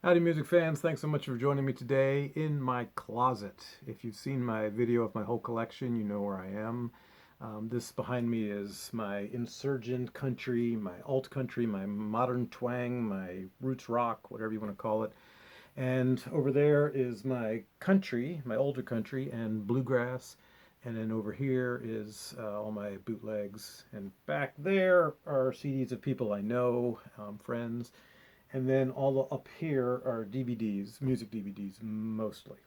Howdy, music fans. Thanks so much for joining me today in my closet. If you've seen my video of my whole collection, you know where I am. This behind me is my insurgent country, my alt country, my modern twang, my roots rock, whatever you want to call it. And over there is my country, my older country, and bluegrass. And then over here is all my bootlegs. And back there are CDs of people I know, friends. And then all up here are DVDs, music DVDs mostly.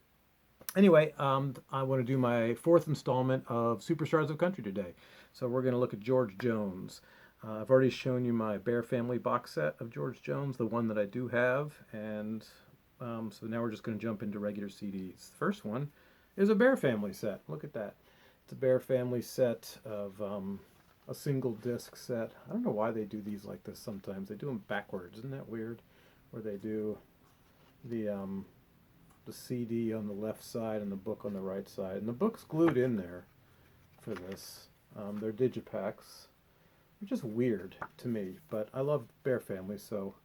Anyway, I want to do my fourth installment of Superstars of Country today. So we're going to look at George Jones. I've already shown you my Bear Family box set of George Jones, the one that I do have. And so now we're just going to jump into regular CDs. The first one is a Bear Family set. Look at that. It's a Bear Family set of a single disc set. I don't know why they do these like this sometimes. They do them backwards. Isn't that weird? Where they do the CD on the left side and the book on the right side. And the book's glued in there for this. They're digipacks. They're just weird to me, but I love Bear Family, so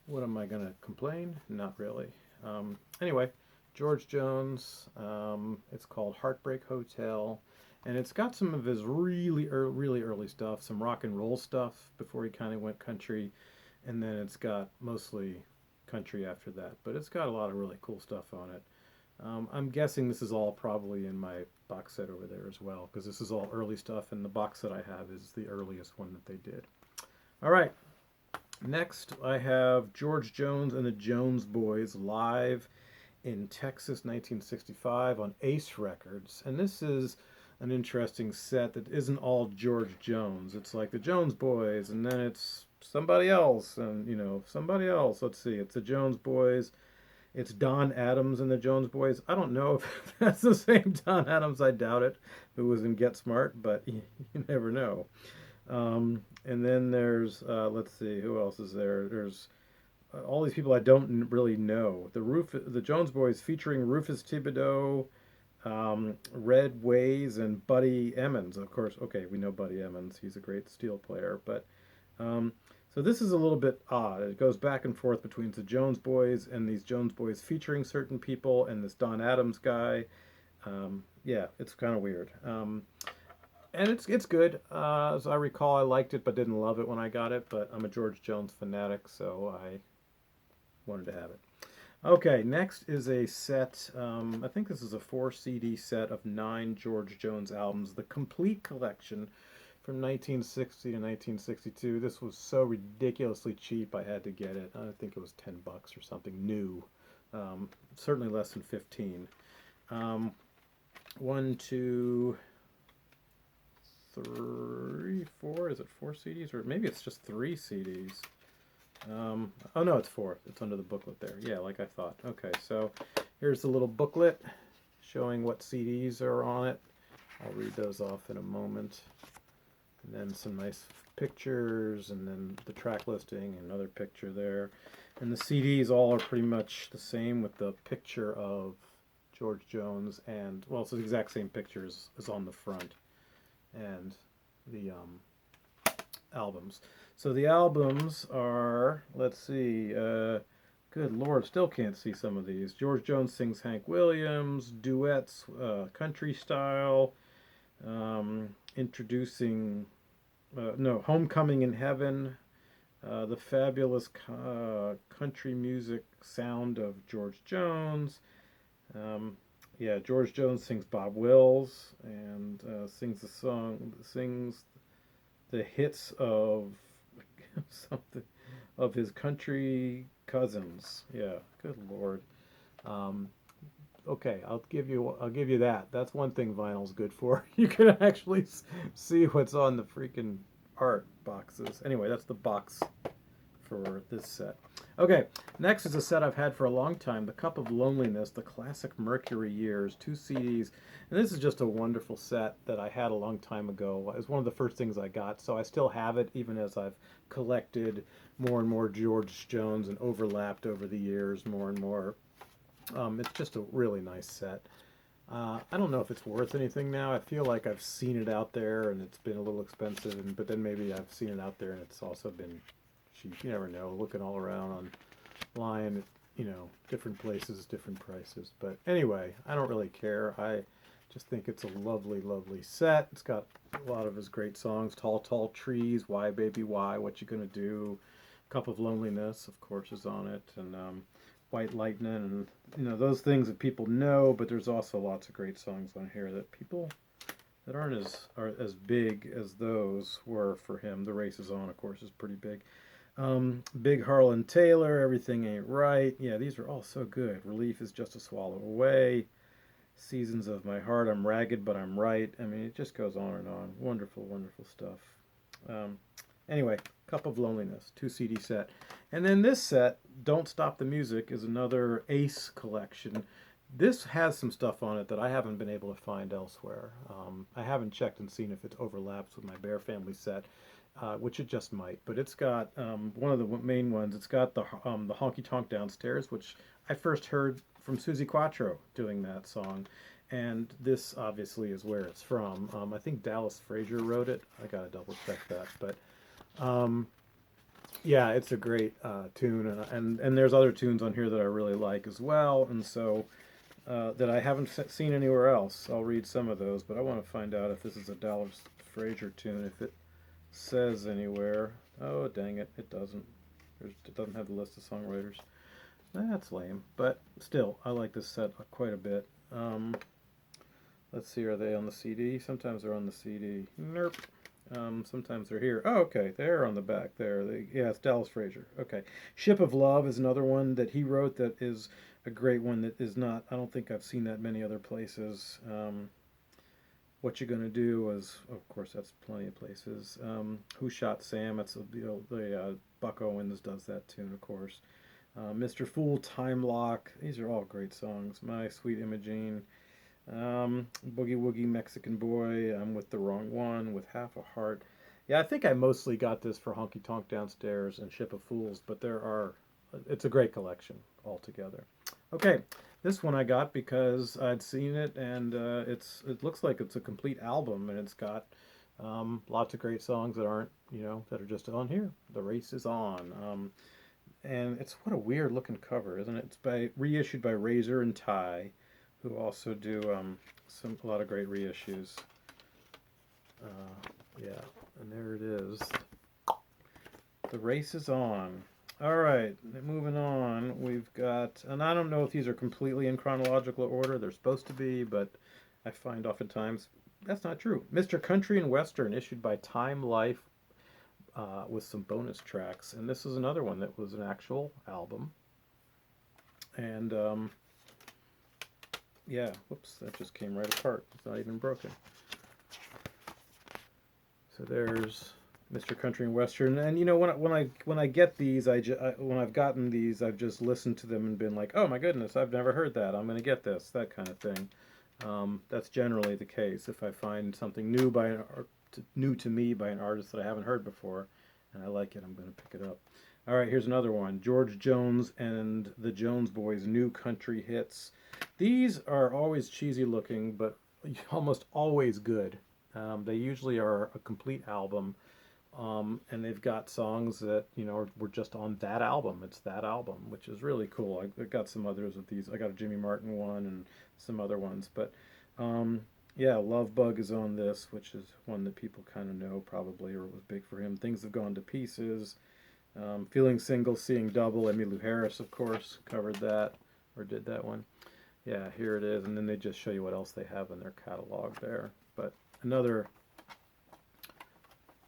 what am I going to complain? Not really. Anyway, George Jones. It's called Heartbreak Hotel. And it's got some of his really early stuff, some rock and roll stuff before he kind of went country, and then it's got mostly country after that. But it's got a lot of really cool stuff on it. I'm guessing this is all probably in my box set over there as well, because this is all early stuff, and the box that I have is the earliest one that they did. All right, next I have George Jones and the Jones Boys live in Texas, 1965 on Ace Records, and this is an interesting set that isn't all George Jones. It's like the Jones Boys, and then it's somebody else, and somebody else. Let's see, it's the Jones Boys. It's Don Adams and the Jones Boys. I don't know if that's the same Don Adams. I doubt it. Who was in Get Smart, but you never know. And then there's let's see, who else is there? There's all these people I don't really know. The Jones Boys featuring Rufus Thibodeau, Red Ways, and Buddy Emmons. Of course, okay, we know Buddy Emmons. He's a great steel player. But so this is a little bit odd. It goes back and forth between the Jones Boys and these Jones Boys featuring certain people and this Don Adams guy. Yeah, it's kind of weird. And it's good. As I recall, I liked it but didn't love it when I got it. But I'm a George Jones fanatic, so I wanted to have it. Okay, next is a set. I think this is a 4 CD set of 9 George Jones albums, the complete collection from 1960 to 1962. This was so ridiculously cheap, I had to get it. I think it was $10 or something new. Certainly less than 15. 1, 2, 3, 4. Is it 4 CDs? Or maybe it's just 3 CDs. Oh no, it's 4. It's under the booklet there. Yeah, like I thought. Okay, so here's the little booklet showing what CDs are on it. I'll read those off in a moment. And then some nice pictures, and then the track listing, another picture there. And the CDs all are pretty much the same with the picture of George Jones, and, well, it's the exact same picture as on the front. And the albums. So the albums are, let's see, good Lord, still can't see some of these. George Jones sings Hank Williams, duets, country style, introducing, no, Homecoming in Heaven, the fabulous country music sound of George Jones. Yeah, George Jones sings Bob Wills and sings the hits of something of his country cousins. Yeah, good Lord. Okay, I'll give you that. That's one thing vinyl's good for. You can actually see what's on the freaking art boxes. Anyway, that's the box for this set. Okay, next is a set I've had for a long time, The Cup of Loneliness, the classic Mercury years, 2 CDs. And this is just a wonderful set that I had a long time ago. It was one of the first things I got, so I still have it, even as I've collected more and more George Jones and overlapped over the years more and more. It's just a really nice set. I don't know if it's worth anything now. I feel like I've seen it out there and it's been a little expensive, but then maybe I've seen it out there and it's also been cheap. You never know. Looking all around online, you know, different places, different prices. But anyway, I don't really care. I just think it's a lovely, lovely set. It's got a lot of his great songs. Tall, Tall Trees, Why Baby Why, What You Gonna Do, Cup of Loneliness, of course, is on it, and White Lightning, and, you know, those things that people know, but there's also lots of great songs on here that people that aren't as big as those were for him. The Race Is On, of course, is pretty big. Big Harlan Taylor, Everything Ain't Right. Yeah, these are all so good. Relief Is Just a Swallow Away. Seasons of My Heart, I'm Ragged But I'm Right. I mean, it just goes on and on. Wonderful, wonderful stuff. Anyway, Cup of Loneliness, 2 CD set. And then this set, Don't Stop the Music, is another Ace collection. This has some stuff on it that I haven't been able to find elsewhere. I haven't checked and seen if it overlaps with my Bear Family set, which it just might. But it's got one of the main ones. It's got the Honky Tonk Downstairs, which I first heard from Suzi Quatro doing that song. And this obviously is where it's from. I think Dallas Frazier wrote it. I gotta double check that. But yeah, it's a great tune, and there's other tunes on here that I really like as well, and so that I haven't seen anywhere else. I'll read some of those, but I want to find out if this is a Dallas Frazier tune, if it says anywhere. Oh, dang it, it doesn't. It doesn't have the list of songwriters. That's lame, but still, I like this set quite a bit. Let's see, are they on the CD? Sometimes they're on the CD. Nope. Sometimes they're here. Oh, okay, they're on the back there. Yeah, it's Dallas Frazier. Okay. Ship of Love is another one that he wrote that is a great one that is not, I don't think I've seen that many other places. What You Gonna Do was, of course, that's plenty of places. Who Shot Sam? That's the Buck Owens does that tune, of course. Mr. Fool, Time Lock. These are all great songs. My Sweet Imogene. Boogie Woogie, Mexican Boy, I'm With the Wrong One, With Half a Heart. Yeah, I think I mostly got this for Honky Tonk Downstairs and Ship of Fools, but it's a great collection altogether. Okay, this one I got because I'd seen it, and it looks like it's a complete album, and it's got lots of great songs that aren't, that are just on here. The Race Is On. And it's, what a weird looking cover, isn't it? It's reissued by Razor and Tie, who also do a lot of great reissues. Yeah, and there it is. The Race Is On. All right, moving on. We've got, and I don't know if these are completely in chronological order. They're supposed to be, but I find oftentimes that's not true. Mr. Country and Western, issued by Time Life, with some bonus tracks. And this is another one that was an actual album. And yeah, whoops, that just came right apart. It's not even broken. So there's Mr. Country and Western, and when I get these, when I've gotten these, I've just listened to them and been like, oh my goodness, I've never heard that. I'm going to get this, that kind of thing. That's generally the case. If I find something new to me by an artist that I haven't heard before, and I like it, I'm going to pick it up. All right, here's another one. George Jones and the Jones Boys, New Country Hits. These are always cheesy looking, but almost always good. They usually are a complete album, and they've got songs that, were just on that album. It's that album, which is really cool. I got some others of these. I got a Jimmy Martin one and some other ones, but yeah, Love Bug is on this, which is one that people kind of know probably, or it was big for him. Things Have Gone to Pieces. Feeling Single, Seeing Double. Emmylou Harris, of course, covered that, or did that one. Yeah, here it is, and then they just show you what else they have in their catalog there. But another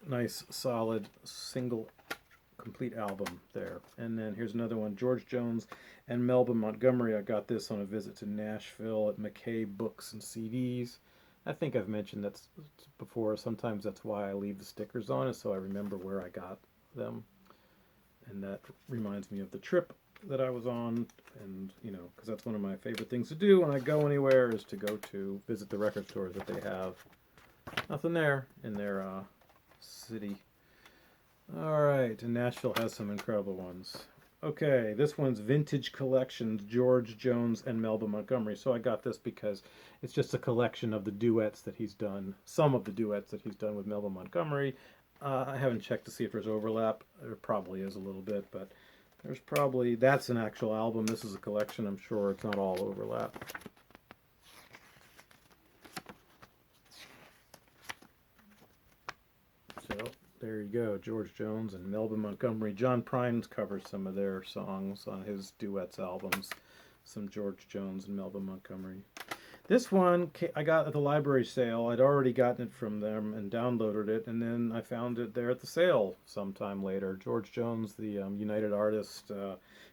nice, solid, single, complete album there. And then here's another one, George Jones and Melba Montgomery. I got this on a visit to Nashville at McKay Books and CDs. I think I've mentioned that before. Sometimes that's why I leave the stickers on, is so I remember where I got them. And that reminds me of the trip that I was on, and because that's one of my favorite things to do when I go anywhere, is to go to visit the record stores that they have. Nothing there in their city. All right, and Nashville has some incredible ones. Okay, this one's Vintage Collections, George Jones and Melba Montgomery. So I got this because it's just a collection of the duets that he's done, some of the duets that he's done with Melba Montgomery. I haven't checked to see if there's overlap. There probably is a little bit, but There's probably, that's an actual album. This is a collection, I'm sure. It's not all overlap. So there you go, George Jones and Melba Montgomery. John Prines covers some of their songs on his duets albums. Some George Jones and Melba Montgomery. This one I got at the library sale. I'd already gotten it from them and downloaded it, and then I found it there at the sale sometime later. George Jones, the United Artist,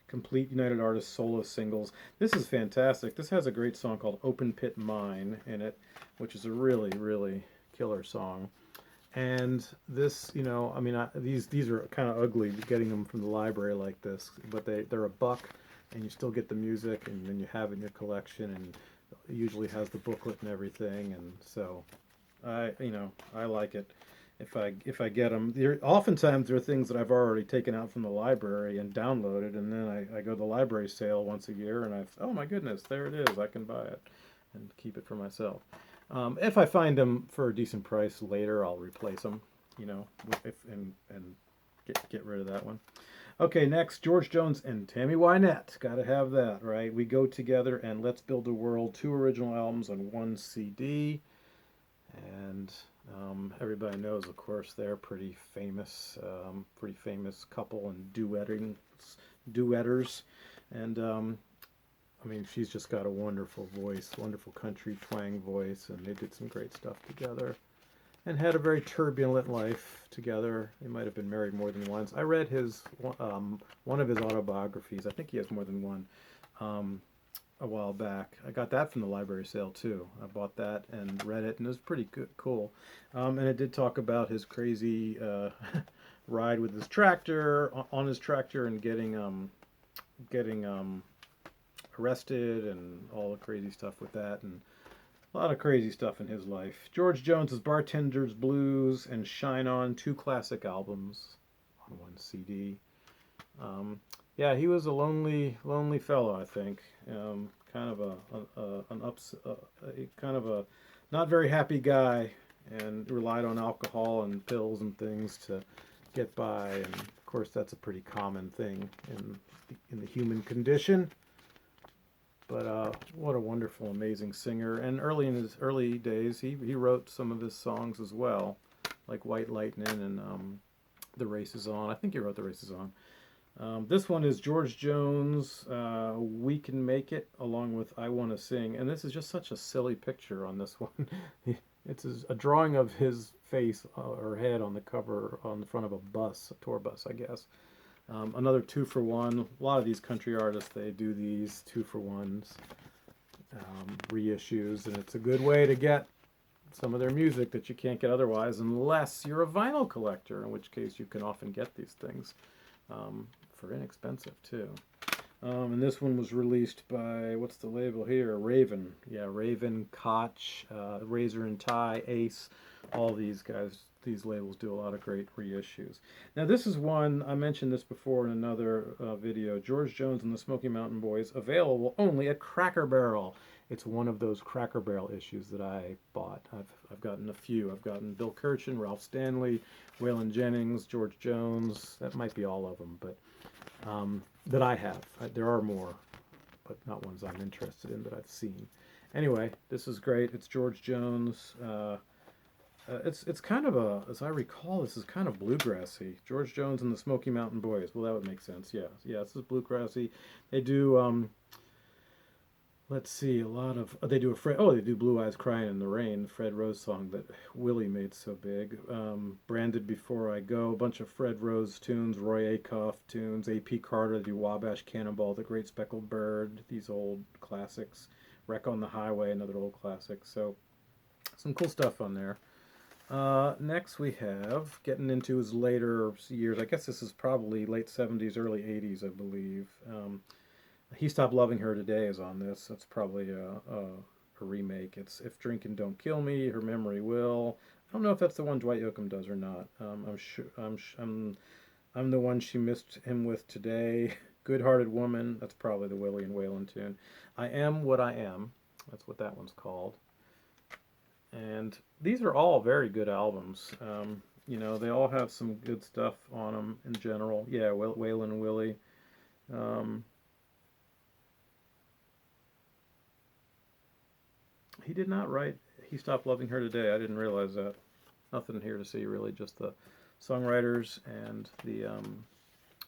complete United Artist solo singles. This is fantastic. This has a great song called Open Pit Mine in it, which is a really, really killer song. And this, you know, I mean, these are kind of ugly getting them from the library like this, but they're $1, and you still get the music, and then you have it in your collection, and it usually has the booklet and everything, and so I like it if I get them. Oftentimes there are things that I've already taken out from the library and downloaded, and then I go to the library sale once a year, and oh my goodness, there it is, I can buy it and keep it for myself. If I find them for a decent price later, I'll replace them, you know, and get rid of that one. Okay, next, George Jones and Tammy Wynette. Got to have that, right? We Go Together and Let's Build a World, 2 original albums on 1 CD. And everybody knows, of course, they're pretty famous couple and duetters. And I mean, she's just got a wonderful voice, wonderful country twang voice, and they did some great stuff together. And had a very turbulent life together. They might have been married more than once. I read one of his autobiographies. I think he has more than one. A while back. I got that from the library sale too. I bought that and read it, and it was pretty cool. And it did talk about his crazy ride with his tractor, on his tractor, and getting arrested, and all the crazy stuff with that, and a lot of crazy stuff in his life. George Jones's Bartender's Blues and Shine On, 2 classic albums on 1 CD. Yeah, he was a lonely fellow, I think. Kind of a not very happy guy, and relied on alcohol and pills and things to get by. And of course, that's a pretty common thing in the human condition. But what a wonderful, amazing singer. And in his early days, he wrote some of his songs as well, like White Lightning and The Race Is On. I think he wrote The Race Is On. This one is George Jones, We Can Make It, along with I Want to Sing. And this is just such a silly picture on this one. It's a drawing of his face or head on the cover on the front of a bus, a tour bus, I guess. Another 2-for-1. A lot of these country artists, they do these 2-for-1s, reissues, and it's a good way to get some of their music that you can't get otherwise, unless you're a vinyl collector, in which case you can often get these things for inexpensive too. And this one was released by, what's the label here? Raven. Yeah, Raven, Koch, Razor and Tie, Ace, all these guys. These labels do a lot of great reissues. Now this is one, I mentioned this before in another video, George Jones and the Smoky Mountain Boys, available only at Cracker Barrel. It's one of those Cracker Barrel issues that I bought. I've gotten a few. I've gotten Bill Kirchen, Ralph Stanley, Waylon Jennings, George Jones. That might be all of them, but that I have. There are more, but not ones I'm interested in that I've seen. Anyway, this is great. It's George Jones. It's kind of as I recall, this is kind of bluegrassy. George Jones and the Smoky Mountain Boys. Well, that would make sense. Yeah, this is bluegrassy. They do let's see, they do Blue Eyes Crying in the Rain, Fred Rose song that Willie made so big. Branded Before I Go, a bunch of Fred Rose tunes, Roy Acuff tunes, A.P. Carter, they do Wabash Cannonball, The Great Speckled Bird, these old classics. Wreck on the Highway, another old classic. So some cool stuff on there. Next we have, getting into his later years, I guess this is probably late 70s, early 80s, I believe. He Stopped Loving Her Today is on this. That's probably a remake. It's If Drinking Don't Kill Me, Her Memory Will. I don't know if that's the one Dwight Yoakam does or not. I'm the One She Missed Him With Today. Good-Hearted Woman. That's probably the Willie and Waylon tune. I Am What I Am. That's what that one's called. And these are all very good albums. You know, they all have some good stuff on them in general. Yeah, Waylon and Willie. Um, he did not write He Stopped Loving Her Today. I didn't realize that. Nothing here to see, really, just the songwriters and the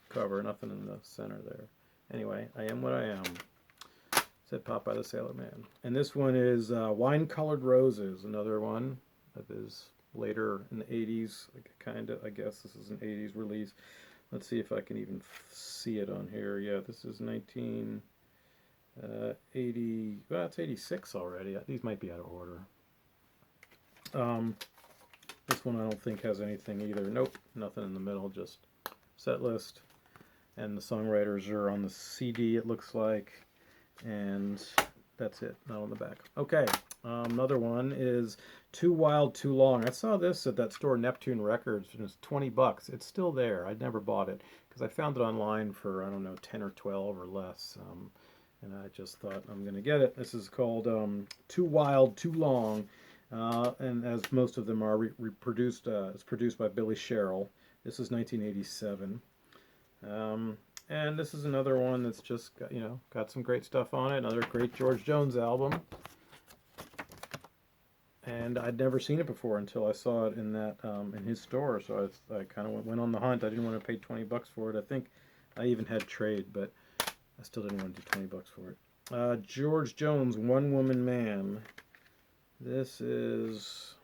cover. Nothing in the center there. Anyway, I Am What I Am, said Popeye the Sailor Man. And this one is Wine Colored Roses, another one of his later in the 80s, kind of, I guess this is an 80s release. Let's see if I can even see it on here. Yeah, this is 1980, well, it's 86 already. These might be out of order. This one I don't think has anything either. Nope, nothing in the middle, just set list. And the songwriters are on the CD, it looks like. And that's it, not on the back. Okay, another one is Too Wild, Too Long. I saw this at that store, Neptune Records, and it's $20. It's still there. I'd never bought it because I found it online for, I don't know, 10 or 12 or less. And I just thought, I'm going to get it. This is called Too Wild, Too Long. And as most of them are reproduced, it's produced by Billy Sherrill. This is 1987. And this is another one that's just got, got some great stuff on it. Another great George Jones album. And I'd never seen it before until I saw it in that in his store. So I kind of went on the hunt. I didn't want to pay $20 for it. I think I even had trade, but I still didn't want to do $20 for it. George Jones, One Woman Man. This is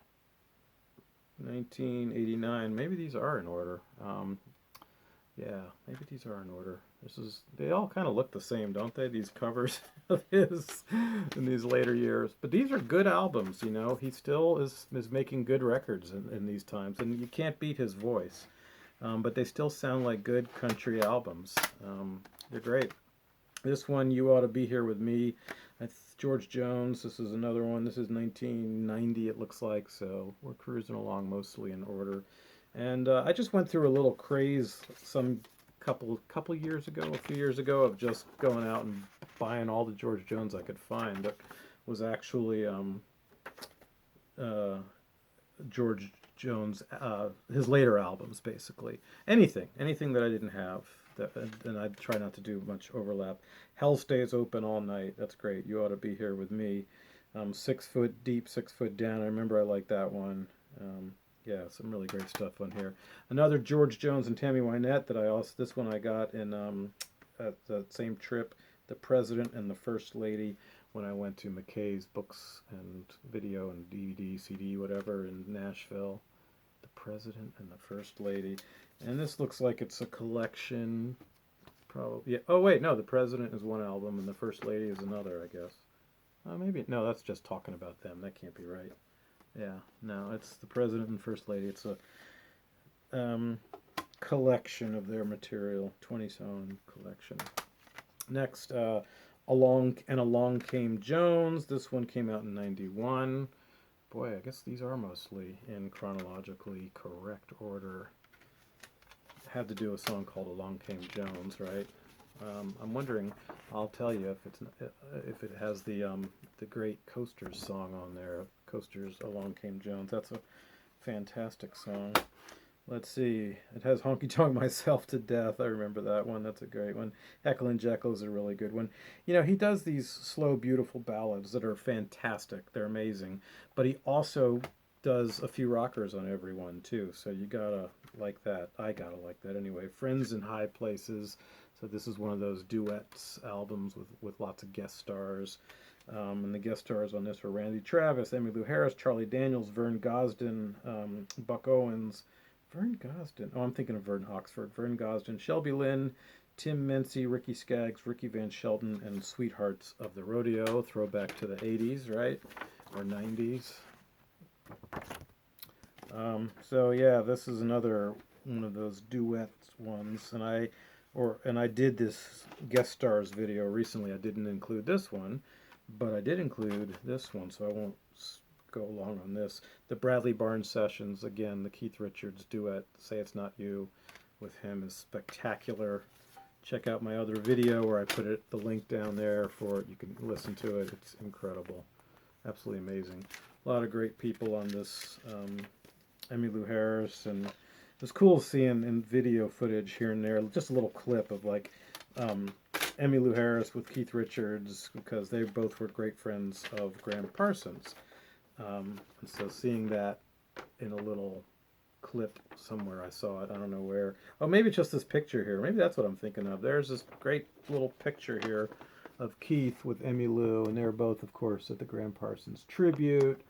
1989. Maybe these are in order. Yeah, maybe these are in order. They all kind of look the same, don't they? These covers of his in these later years. But these are good albums, He still is making good records in these times, and you can't beat his voice. But they still sound like good country albums. They're great. This one, You Ought to Be Here With Me. That's George Jones. This is another one. This is 1990, it looks like, so we're cruising along mostly in order. And I just went through a little craze couple years ago, a few years ago, of just going out and buying all the George Jones I could find. That was actually George Jones, his later albums, basically. Anything that I didn't have. And I try not to do much overlap. Hell Stays Open All Night. That's great. You Ought to Be Here With Me. 6 Foot Deep, 6 Foot Down. I remember I liked that one. Yeah, some really great stuff on here. Another George Jones and Tammy Wynette that this one I got in at the same trip, The President and the First Lady, when I went to McKay's Books and Video and DVD, CD, whatever, in Nashville. The President and the First Lady. And this looks like it's a collection, probably. Yeah. Oh, wait, no, The President is one album and The First Lady is another, I guess. Maybe, no, that's just talking about them. That can't be right. Yeah, no, it's The President and First Lady. It's a collection of their material, 20-song collection. Next, Along Came Jones. This one came out in 91. Boy, I guess these are mostly in chronologically correct order. Had to do a song called Along Came Jones, right? I'm wondering. I'll tell you if it has the great Coasters song on there. Coasters, Along Came Jones. That's a fantastic song. Let's see. It has Honky Tonk Myself to Death. I remember that one. That's a great one. Heckle and Jekyll is a really good one. He does these slow, beautiful ballads that are fantastic. They're amazing. But he also does a few rockers on every one, too. So you gotta like that. I gotta like that anyway. Friends in High Places. So this is one of those duets albums with lots of guest stars. And the guest stars on this were Randy Travis, Emmylou Harris, Charlie Daniels, Vern Gosdin, Buck Owens. Vern Gosdin. Oh, I'm thinking of Vern Oxford. Vern Gosdin, Shelby Lynn, Tim Mency, Ricky Skaggs, Ricky Van Shelton, and Sweethearts of the Rodeo. Throwback to the 80s, right? Or 90s. So yeah, this is another one of those duet ones, and I did this guest stars video recently. I didn't include this one, but I did include this one, so I won't go along on this. The Bradley Barnes sessions, again, the Keith Richards duet, Say It's Not You, with him is spectacular. Check out my other video where I put the link down there for it. You can listen to it. It's incredible. Absolutely amazing. A lot of great people on this. Emmylou Harris, and it's cool seeing in video footage here and there, just a little clip of like Emmylou Harris with Keith Richards, because they both were great friends of Graham Parsons. And so seeing that in a little clip somewhere, I saw it, I don't know where. Oh, maybe it's just this picture here. Maybe that's what I'm thinking of. There's this great little picture here of Keith with Emmylou, and they're both, of course, at the Graham Parsons tribute,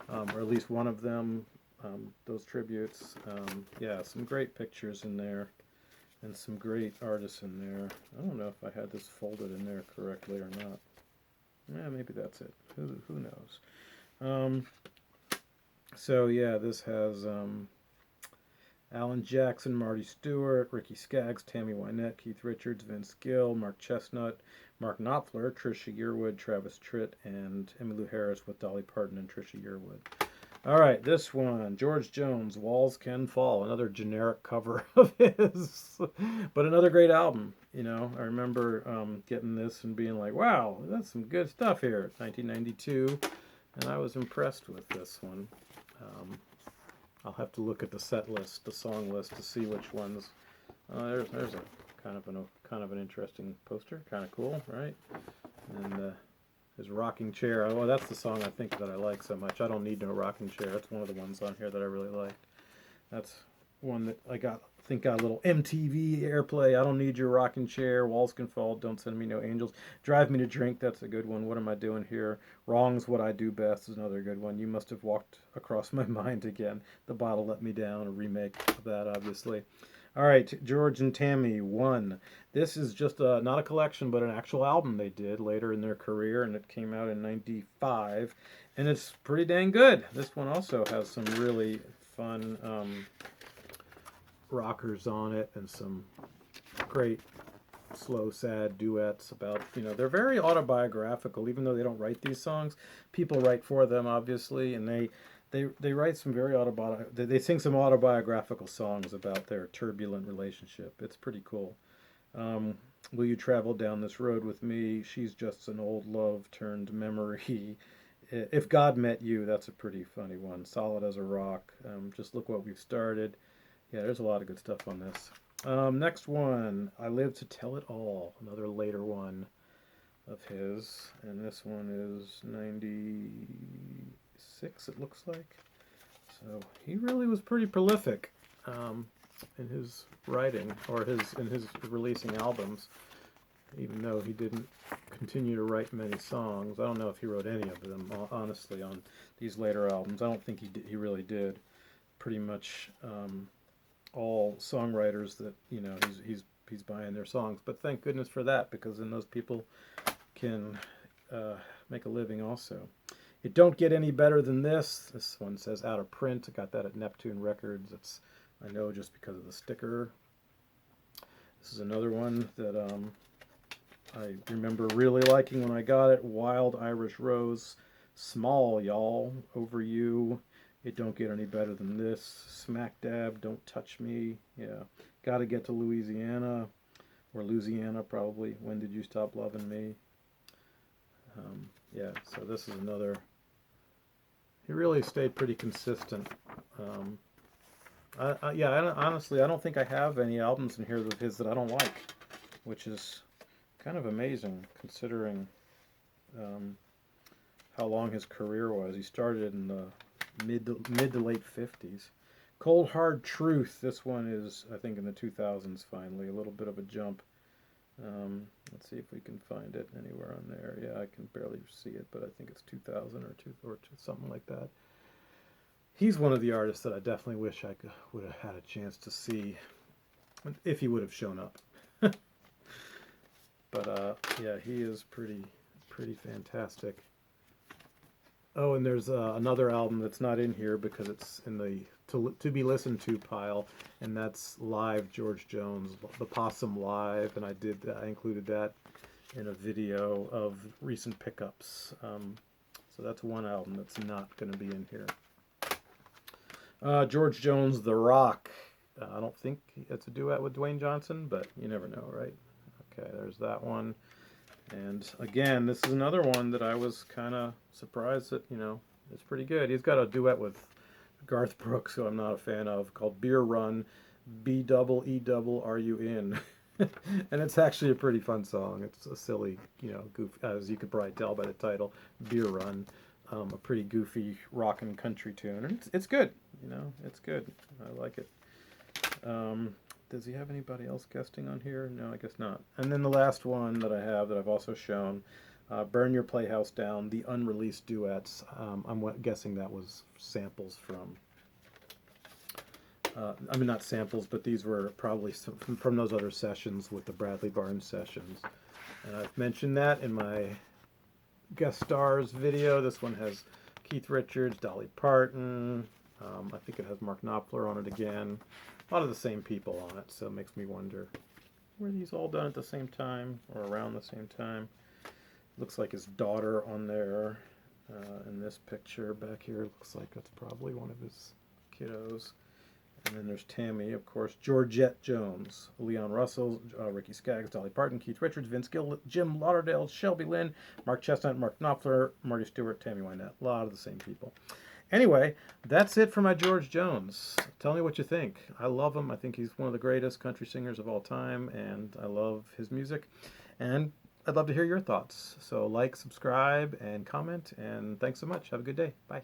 or at least one of them, those tributes. Yeah, some great pictures in there, and some great artists in there. I don't know if I had this folded in there correctly or not. Yeah, maybe that's it. Who knows? So yeah, this has Alan Jackson, Marty Stewart, Ricky Skaggs, Tammy Wynette, Keith Richards, Vince Gill, Mark Chestnut, Mark Knopfler, Trisha Yearwood, Travis Tritt, and Emmylou Harris with Dolly Parton and Trisha Yearwood. All right, this one, George Jones, Walls Can Fall, another generic cover of his, but another great album. You know, I remember getting this and being like, wow, that's some good stuff here. 1992, and I was impressed with this one. I'll have to look at the set list, the song list, to see which ones. There's a kind of an interesting poster, kind of cool, right? And his rocking chair. Oh, that's the song I think that I like so much. I Don't Need No Rocking Chair. That's one of the ones on here that I really liked. That's one that I think got a little MTV airplay. I Don't Need Your Rocking Chair. Walls Can Fall. Don't Send Me No Angels. Drive Me to Drink. That's a good one. What Am I Doing Here? Wrong's What I Do Best is another good one. You Must Have Walked Across My Mind Again. The Bottle Let Me Down. A remake of that, obviously. All right, George and Tammy, One. This is just not a collection, but an actual album they did later in their career, and it came out in '95, and it's pretty dang good. This one also has some really fun rockers on it, and some great slow, sad duets about, they're very autobiographical, even though they don't write these songs. People write for them, obviously, and they write some very they sing some autobiographical songs about their turbulent relationship. It's pretty cool. Will You Travel Down This Road With Me? She's Just an Old Love Turned Memory. If God Met You, that's a pretty funny one. Solid as a Rock. Just Look What We've Started. Yeah, there's a lot of good stuff on this. Next one, I Live to Tell It All. Another later one of his. And this one is 96, it looks like. So he really was pretty prolific in his writing, or in his releasing albums, even though he didn't continue to write many songs. I don't know if he wrote any of them, honestly, on these later albums. I don't think he really did. Pretty much all songwriters that he's buying their songs. But thank goodness for that, because then those people can make a living also. It Don't Get Any Better Than This. This one says Out of Print. I got that at Neptune Records. I know just because of the sticker. This is another one that I remember really liking when I got it. Wild Irish Rose. Small, Y'all. Over You. It Don't Get Any Better Than This. Smack Dab. Don't Touch Me. Yeah. Gotta Get to Louisiana. Or Louisiana, probably. When Did You Stop Loving Me? Yeah, so this is another. He really stayed pretty consistent. Honestly, I don't think I have any albums in here of his that I don't like, which is kind of amazing considering how long his career was. He started in the mid to late 50s. Cold Hard Truth. This one is, I think, in the 2000s finally. A little bit of a jump. Let's see if we can find it anywhere on there. Yeah, I can barely see it, but I think it's 2000 or something like that. He's one of the artists that I definitely wish I would have had a chance to see if he would have shown up. But yeah, he is pretty fantastic. Oh, and there's another album that's not in here because it's in the to be listened to pile, and that's Live George Jones, the Possum Live, and I included that in a video of recent pickups. So that's one album that's not going to be in here. George Jones, The Rock. I don't think it's a duet with Dwayne Johnson, but you never know, right? Okay, there's that one. And again, this is another one that I was kind of surprised that, it's pretty good. He's got a duet with Garth Brooks, who I'm not a fan of, called Beer Run, BEERUN. And it's actually a pretty fun song. It's a silly, goof, as you could probably tell by the title, Beer Run. A pretty goofy rock and country tune, and it's good. It's good. I like it. Does he have anybody else guesting on here? No, I guess not. And then the last one that I have that I've also shown, Burn Your Playhouse Down, the unreleased duets. I'm guessing that was samples from, I mean, not samples, but these were probably from those other sessions with the Bradley Barnes sessions. And I've mentioned that in my guest stars video. This one has Keith Richards, Dolly Parton. I think it has Mark Knopfler on it again. A lot of the same people on it, so it makes me wonder, were these all done at the same time or around the same time? Looks like his daughter on there in this picture back here. Looks like that's probably one of his kiddos. And then there's Tammy, of course, Georgette Jones, Leon Russell, Ricky Skaggs, Dolly Parton, Keith Richards, Vince Gill, Jim Lauderdale, Shelby Lynn, Mark Chestnut, Mark Knopfler, Marty Stewart, Tammy Wynette. A lot of the same people. Anyway, that's it for my George Jones. Tell me what you think. I love him. I think he's one of the greatest country singers of all time, and I love his music. And I'd love to hear your thoughts. So like, subscribe, and comment, and thanks so much. Have a good day. Bye.